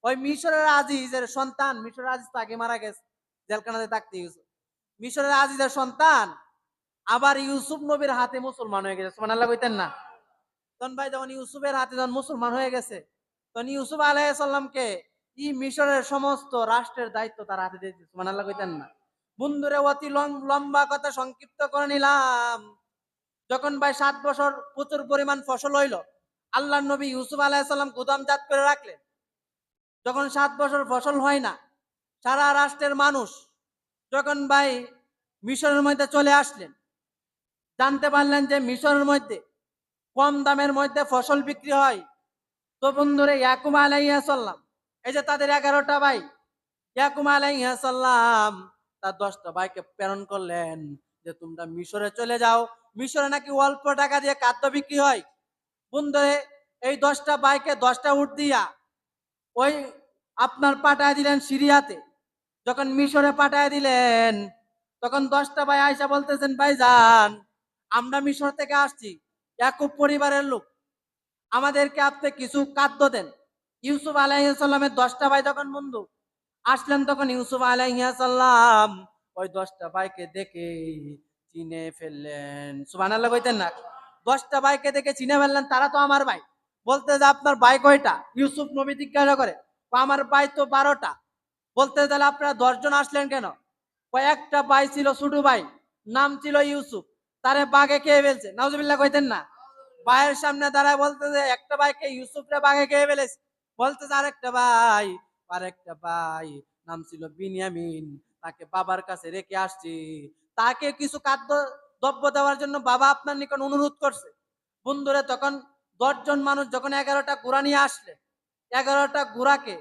ওই মিশরের আজিজের সন্তান, মিশরের আজিজ তো আগে মারা গেছে, জেলখানাতে থাকতে ইউসুফ। মিশরের আজিজের সন্তান আবার ইউসুফ নবীর হাতে মুসলমান হয়ে গেছে, সুবহানাল্লাহ কইতেন না? তখন ভাই যখন ইউসুফের হাতে যখন মুসলমান হয়ে গেছে, তখন ইউসুফ আলাইহিস সালামকে এই মিশরের সমস্ত রাষ্ট্রের দায়িত্ব তার হাতে দিয়ে দিয়েছে, সুবহানাল্লাহ কইতেন না? বন্ধুরে অতি লম্বা কথা সংক্ষিপ্ত করে নিলাম। যখন ভাই 7 বছর প্রচুর পরিমাণ ফসল হইল, আল্লাহর নবী ইউসুফ আলাইহিস সালাম গুদামজাত করে রাখলেন। যখন 7 বছর ফসল হয় না, সারা রাষ্ট্রের মানুষ যখন ভাই মিশরের মধ্যে চলে আসলেন, জানতে পারলেন যে মিশরের মধ্যে কম দামের মধ্যে ফসল বিক্রি হয়। তো বন্ধুরে ইয়াকুব আলাইহিস সালাম, এই যে তাদের 11টা ভাই, ইয়াকুব আলাইহিস সালাম তার 10টা ভাইকে প্রেরণ করলেন যে তোমরা মিশরে চলে যাও, মিশরে নাকি অল্প টাকা দিয়ে খাদ্য বিক্রি হয়। বন্ধুরে এই 10টা ভাইকে 10টা উট দিয়া ওই আপনার পাঠায় দিলেন সিরিয়াতে। যখন মিশরে পাঠায় দিলেন, তখন 10টা ভাই আয়সা বলতেছেন, ভাইজান আমরা মিশর থেকে আসছি, ইয়াকুব পরিবারের লোক, আমাদেরকে আপনি কিছু খাদ্য দেন। ইউসুফ আলাইহিস সালামের 10টা ভাই যখন বন্ধু আসলেন, তখন ইউসুফ আলাইহিস সালাম ওই 10টা ভাইকে দেখে চিনে ফেললেন, সুবহানাল্লাহ কইতেন না? 10টা ভাইকে দেখে চিনে ফেললেন, তারা তো আমার ভাই। বলতে যে আপনার ভাই কয়টা? ইউসুফ নবী জিজ্ঞাসা করে, আমার ভাই তো 12টা। বলতে তাহলে আপনারা 10 জন আসলেন কেন? কয়েকটা ভাই ছিল, ছোট ভাই, নাম ছিল ইউসুফ, তারে বাঘে খেয়ে ফেলছে, নাউজুবিল্লাহ কইতেন না? ভাইয়ের সামনে দাঁড়ায় বলতে যে একটা ভাইকে ইউসুফরে বাঘে খেয়ে ফেলেছে। বলতে আরেকটা ভাই নাম ছিল বিনিয়ামিন, তাকে বাবার কাছে রেখে আসছি, তাকে কিছু খাদ্য দ্রব্য দেওয়ার জন্য বাবা আপনার নিকট অনুরোধ করছে। বন্ধুরে তখন 10 জন মানুষ যখন 11টা ঘোড়া নিয়ে আসলে, 11টা ঘোড়াকে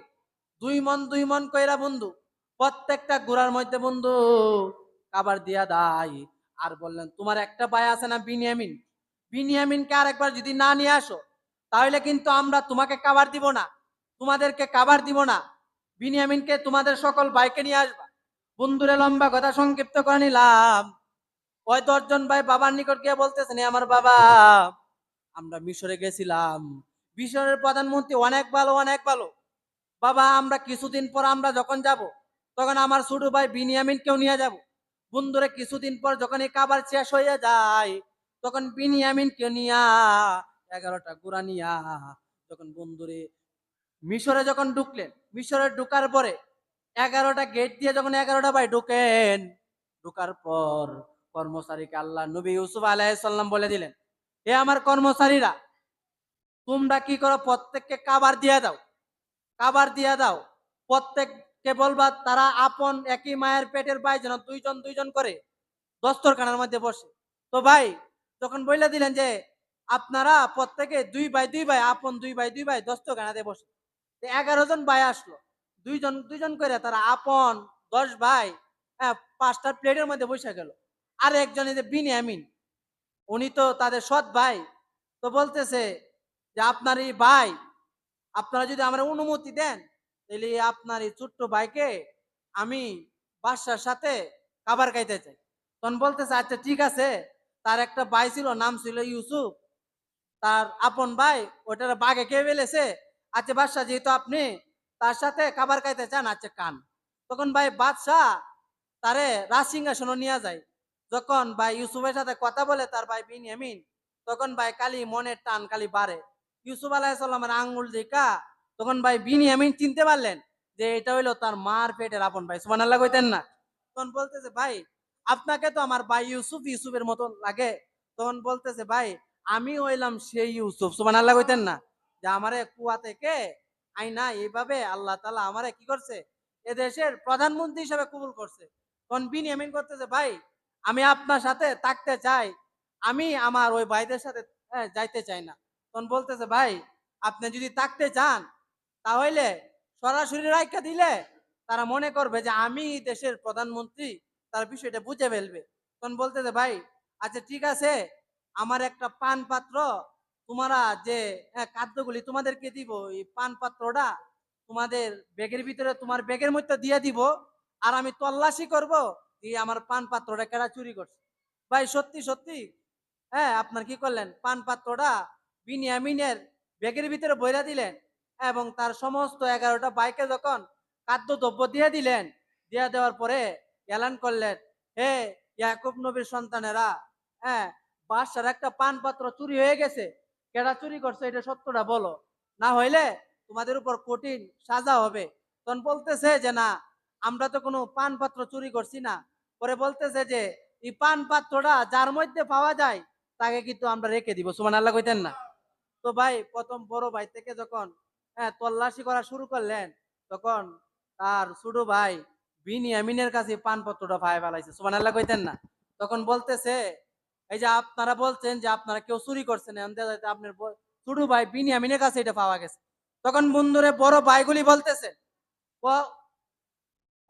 2 মণ কইরা বন্ধু প্রত্যেকটা ঘোড়ার মধ্যে বন্ধু খাবার দিয়া দেয়। আর বললেন তোমার একটা ভাই আছে না বিনিয়ামিন, বিনিয়ামিনকে আরেকবার যদি না নিয়ে আসো, তাহলে কিন্তু আমরা তোমাকে খাবার দিব না, তোমাদেরকে খাবার দিব না। বিনিয়ামিনকে তোমাদের সকল ভাইকে নিয়ে আসবা। বন্ধুরে লম্বা কথা সংক্ষিপ্ত করে নিলাম। ওই 10 জন ভাই বাবার নিকট গিয়ে বলতেছেন, আমার বাবা আমরা মিশরে গেছিলাম, মিশরের প্রধানমন্ত্রী অনেক ভালো, অনেক ভালো। বাবা আমরা কিছুদিন পর আমরা যখন যাব, তখন আমার ছোট ভাই বিনিয়ামিনকেও নিয়ে যাব। বন্ধুরে কিছুদিন পর যখন এই খাবার শেষ হয়ে যায়, তখন বিনিয়ামিনকে নিয়া 11টা ঘোড়া নিয়া যখন বন্ধুরে মিশরে যখন ঢুকলেন, মিশরে ঢুকার পরে 11টা গেট দিয়ে যখন 11টা ভাই ঢুকেন, ঢুকার পর কর্মচারীকে আল্লাহ নবী ইউসুফ আলাইহিস সালাম বলে দিলেন, হে আমার কর্মচারীরা, তোমরা কি করো, প্রত্যেককে খাবার দিয়ে দাও, খাবার দিয়ে দাও। প্রত্যেককে বলবা তারা আপন একই মায়ের পেটের ভাই যেন 2 জন 2 জন করে দস্তরখানার মধ্যে বসে। তো ভাই তখন বইলা দিলেন যে আপনারা প্রত্যেকে 2 ভাই 2 ভাই, আপন 2 ভাই 2 ভাই দস্তরখানাতে বসে। 11 জন ভাই আসলো, 2 জন 2 জন করে তারা আপন 10 ভাই, হ্যাঁ, 5টা প্লেটের মধ্যে বসে গেল। আর একজন এই যে বিনিয়ামিন, উনি তো তাদের সৎ ভাই। তো বলতেছে যে আপনার এই ভাই, আপনারা যদি আমার অনুমতি দেন, তাহলে আপনার এই ছোট্ট ভাইকে আমি বাদশার সাথে খাবার খাইতে চাই। তখন বলতেছে আচ্ছা ঠিক আছে। তার একটা ভাই ছিল, নাম ছিল ইউসুফ, তার আপন ভাই ওটার বাঘে খেয়ে ফেলেছে। আচ্ছা বাদশাহ, যেহেতু আপনি তার সাথে খাবার খাইতে চান, আচ্ছা কান। তখন ভাই বাদশাহ তারে রাজসিংহাসনে নিয়ে যায়। যখন ভাই ইউসুফের সাথে কথা বলে তার ভাই বিনিয়ামিন, তখন ভাই খালি মনের টান খালি বাড়ে। ইউসুফ আলাইহিস সালামের আঙ্গুল দেখা তখন ভাই বিনিয়ামিন চিনতে পারলেন যে এটা হইলো তার মার পেটের আপন ভাই, সুবহানাল্লাহ কইতেন না? তখন বলতেছে ভাই আপনাকে তো আমার ভাই ইউসুফ ইউসুফের মতো লাগে। তখন বলতেছে ভাই আমি হইলাম সেই ইউসুফ, সুবহানাল্লাহ কইতেন না? যে আমারে কুয়া থেকে আইনা এইভাবে আল্লাহ তাআলা আমারে কি করছে, এদেশের প্রধানমন্ত্রী হিসেবে কবুল করছে। তখন বিনিয়ামিন করতেছে ভাই আমি আপনার সাথে থাকতে চাই, আমি আমার ওই ভাইদের সাথে যাইতে চাই না। তখন বলতেছে ভাই আপনি যদি থাকতে চান, তাহলে সরাসরি রাইখা দিলে তারা মনে করবে যে আমি দেশের প্রধানমন্ত্রী, তার বিষয়টা বুঝে ফেলবে। তখন বলতেছে ভাই আচ্ছা ঠিক আছে, আমার একটা পান পাত্র, তোমরা যে খাদ্যগুলি তোমাদেরকে দিব, এই পান পাত্রটা তোমাদের ব্যাগের ভিতরে, তোমার ব্যাগের মধ্যে দিয়ে দিব, আর আমি তল্লাশি করব যে আমার পান পাত্রটা কেডা চুরি করছে। ভাই সত্যি সত্যি, হ্যাঁ আপনার কি করলেন, পান পাত্রটা বিনিয়ামিনের ব্যাগের ভিতরে বইরা দিলেন। এবং তার সমস্ত 11টা ভাইকে যখন খাদ্যদ্রব্য দিয়ে দিলেন, দিয়ে দেওয়ার পরে এলান করলেন, হে ইয়াকুব নবীর সন্তানেরা, হ্যাঁ, বাদশার একটা পান পাত্র চুরি হয়ে গেছে, কেডা চুরি করছে এটা সত্যটা বলো, না হইলে তোমাদের উপর কঠিন সাজা হবে। তখন বলতেছে যে না, আমরা তো কোনো পান পাত্র চুরি করছি না। পরে বলতেছে যে এই পান পাত্রটা যার মধ্যে পাওয়া যায় তাকে কিন্তু আমরা রেখে দিব, সুবহানাল্লাহ কইতেন না? তো ভাই প্রথম বড় ভাই থেকে যখন তল্লাশি করা শুরু করলেন, তখন তার ছোট ভাই বিনিয়ামিনের কাছে পানপত্রটা ভাই ফেলাইছে, সুবহানাল্লাহ কইতেন না? তখন বলতেছে, এই যে আপনারা বলছেন যে আপনারা কেউ চুরি করছেন, আপনার ছোট ভাই বিনিয়ামিনের কাছে এটা পাওয়া গেছে। তখন বন্ধুরে বড় ভাইগুলি বলতেছে,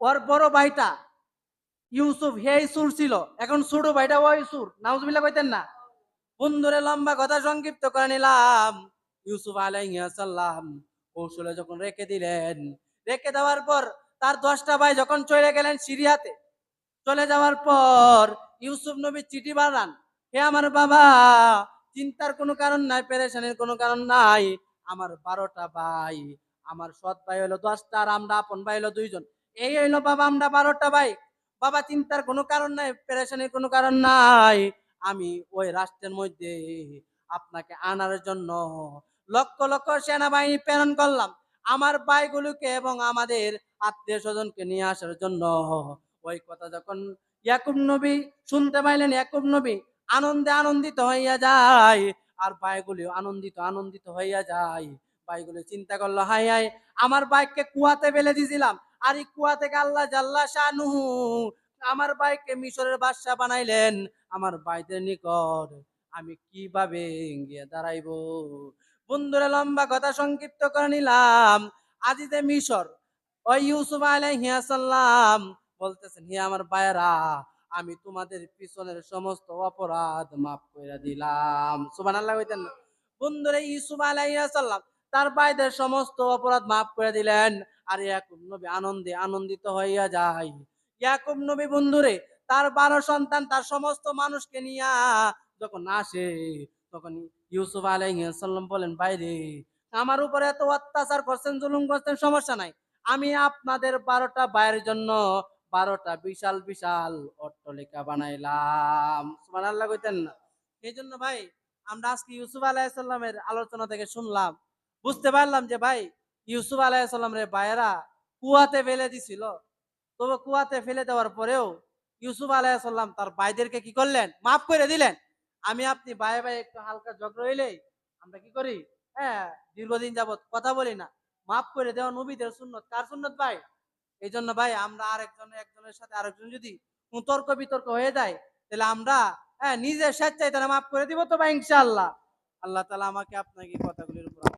ওর বড় ভাইটা ইউসুফ হেই সুর ছিল, এখন ছোট ভাইটা ওই সুর, নাউজুবিল্লাহ কইতেন না? বন্ধুরে লম্বা কথা সংক্ষিপ্ত করে নিলাম, ইউসুফ আলাইহিস সালাম কৌশলে যখন রেখে দিলেন, রেখে দেওয়ার পর তার 10টা ভাই যখন চলে গেলেন সিরিয়াতে, চলে যাওয়ার পর ইউসুফ নবী চিঠি বানান, হে আমার বাবা, চিন্তার কোনো কারণ নাই, পেরেশানির কোনো কারণ নাই। আমার 12টা ভাই, আমার সৎ ভাই হলো 10টা, আর আমরা আপন ভাই হলো 2জন। এই হইলো বাবা আমরা 12টা ভাই। বাবা চিন্তার কোনো কারণ নাই, পেরেশানির কোনো কারণ নাই। আমি ওই রাষ্ট্রের মধ্যে আপনাকে আনার জন্য লক্ষ লক্ষ সেনাবাহিনী প্রেরণ করলাম, আমার ভাইগুলোকে এবং আমাদের আত্মীয় স্বজনকে নিয়ে আসার জন্য। ওই কথা যখন ইয়াকুব নবী শুনতে পাইলেন, ইয়াকুব নবী আনন্দে আনন্দিত হইয়া যায়, আর ভাইগুলিও আনন্দিত হইয়া যায়। ভাইগুলি চিন্তা করলো, হাই হাই, আমার বাইককে কুয়াতে ফেলে দিয়েছিলাম, আর এই কুয়া থেকে আল্লাহ জাল্লা শানুহু আমার বাইককে মিশরের বাদশা বানাইলেন, আমার ভাইদের নিকট আমি কিভাবে গিয়ে দাঁড়াইবো? বন্ধুরা লম্বা কথা সংক্ষিপ্ত করে নিলাম, আজিজে মিশর ওই ইউসুফ আলাইহিস সালাম বলতেছেন, হে আমার ভাইয়েরা, আমি তোমাদের পিছনের সমস্ত অপরাধ মাফ করে দিলাম, সুবহানাল্লাহ কইতেন না? বন্ধুরা ইউসুফ আলাইহিস সালাম তার ভাইদের সমস্ত অপরাধ মাফ করে দিলেন, আর ইয়াকুব নবী আনন্দিত হইয়া যায়। ইয়াকুব নবী বন্ধুরে তার 12 সন্তান, তার সমস্ত মানুষকে নিয়ে যখন আসে, তখন ইউসুফ আলাইহিস সালাম বলেন, ভাইরে, আমার উপরে এত অত্যাচার করছেন, জুলুম করছেন, সমস্যা নাই, আমি আপনাদের 12টা ভাইয়ের জন্য 12টা বিশাল বিশাল অট্টালিকা বানাইলাম, সুবহানাল্লাহ কইতেন না? এই জন্য ভাই আমরা আজকে ইউসুফ আলাইহিস সালামের আলোচনা থেকে শুনলাম, বুঝতে পারলাম যে ভাই ইউসুফ আলাইহিস সালামের ভাইয়েরা কুয়াতে ফেলে দিছিল, তবে কুয়াতে ফেলে দেওয়ার পরেও ইউসুফ আলাইহিস সালাম তার ভাইদেরকে কি করলেন? মাফ করে দিলেন। আমি আপনি ভাই ভাই একটু হালকা ঝগড়া হইলেই আমরা কি করি? হ্যাঁ, দীর্ঘদিন যাবত কথা বলি না। মাফ করে দেওয়া নবীদের সুন্নত, কার সুন্নত ভাই? এই জন্য ভাই আমরা একজনের সাথে আরেকজন যদি তর্ক বিতর্ক হয়ে যায়, তাহলে আমরা নিজের স্বেচ্ছায় তারা মাফ করে দিব তো ভাই, ইনশাআল্লাহ। আল্লাহ তাআলা আমাকে আপনাকে কথাগুলির উপর